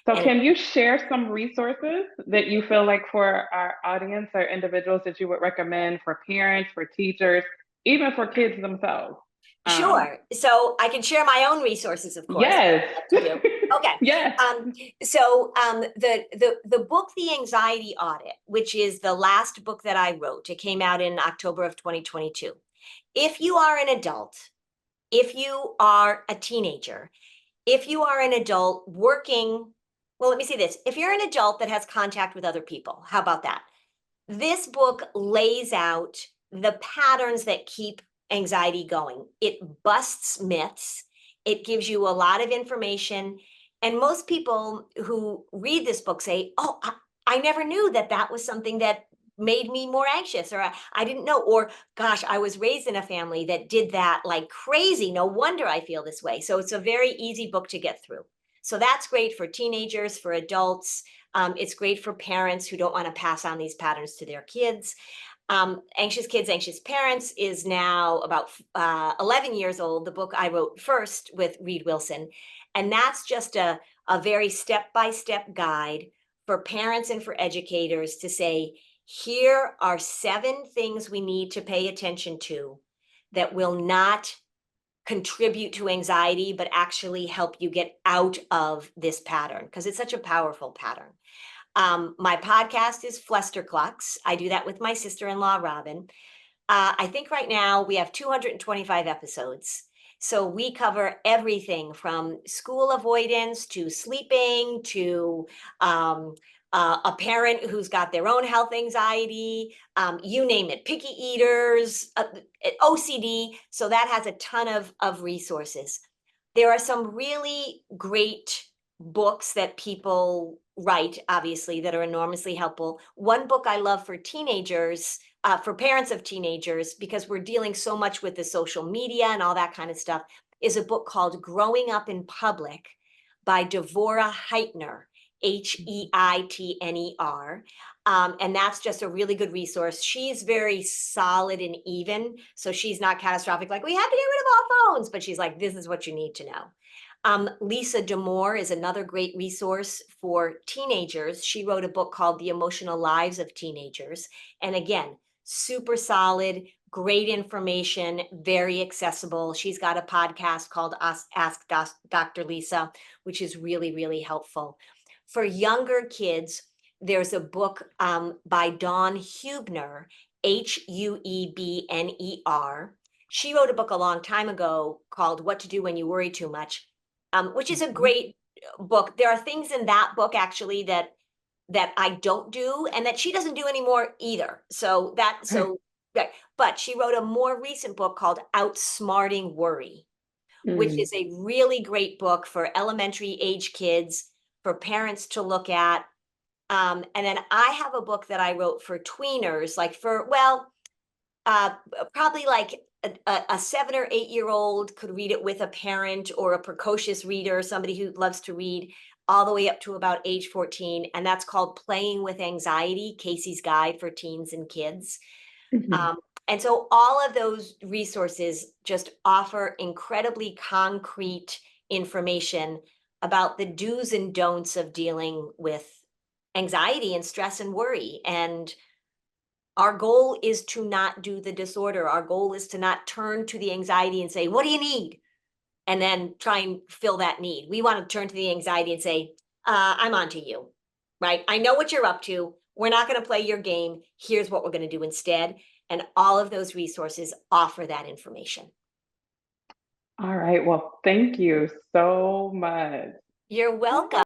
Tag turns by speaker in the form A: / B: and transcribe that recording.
A: So
B: And
A: can you share some resources that you feel like for our audience or individuals that you would recommend for parents, for teachers, even for kids themselves? Um,
B: sure. So I can share my own resources, of course.
A: yes.
B: Love to do. Okay.
A: Yes.
B: The book, The Anxiety Audit, which is the last book that I wrote, it came out in October of 2022. If you are an adult, if you are a teenager, if you are an adult working, well, let me say this. If you're an adult that has contact with other people, how about that? This book lays out the patterns that keep anxiety going. It busts myths. It gives you a lot of information. And most people who read this book say, oh, I never knew that that was something that made me more anxious, or I didn't know, or gosh, I was raised in a family that did that like crazy. No wonder I feel this way. So it's a very easy book to get through. So that's great for teenagers, for adults. It's great for parents who don't want to pass on these patterns to their kids. Anxious Kids, Anxious Parents is now about 11 years old, the book I wrote first with Reed Wilson. And that's just a very step-by-step guide for parents and for educators to say, here are 7 things we need to pay attention to that will not contribute to anxiety, but actually help you get out of this pattern, because it's such a powerful pattern. My podcast is Flusterclux. I do that with my sister-in-law, Robin. I think right now we have 225 episodes. So we cover everything from school avoidance to sleeping to a parent who's got their own health anxiety, you name it, picky eaters, OCD. So that has a ton of resources. There are some really great books that people write, obviously, that are enormously helpful. One book I love for teenagers, for parents of teenagers, because we're dealing so much with the social media and all that kind of stuff, is a book called Growing Up in Public by Devorah Heitner, Heitner. And that's just a really good resource. She's very solid and even. So she's not catastrophic, like, we have to get rid of all phones, but she's like, this is what you need to know. Lisa D'Amour is another great resource for teenagers. She wrote a book called The Emotional Lives of Teenagers. And again, super solid, great information, very accessible. She's got a podcast called Ask Dr. Lisa, which is really, really helpful. For younger kids, there's a book by Dawn Huebner, Huebner. She wrote a book a long time ago called What to Do When You Worry Too Much, which is a great book. There are things in that book actually that I don't do and that she doesn't do anymore either. Right. But she wrote a more recent book called Outsmarting Worry, which
A: Mm.
B: is a really great book for elementary age kids, for parents to look at. And then I have a book that I wrote for tweeners, like probably like a 7 or 8-year-old could read it with a parent or a precocious reader, somebody who loves to read, all the way up to about age 14. And that's called Playing with Anxiety, Casey's Guide for Teens and Kids.
A: Mhm.
B: And so all of those resources just offer incredibly concrete information about the do's and don'ts of dealing with anxiety and stress and worry. And our goal is to not do the disorder. Our goal is to not turn to the anxiety and say, what do you need? And then try and fill that need. We want to turn to the anxiety and say, I'm on to you, right? I know what you're up to. We're not going to play your game. Here's what we're going to do instead. And all of those resources offer that information.
A: All right. Well, thank you so much.
B: You're welcome.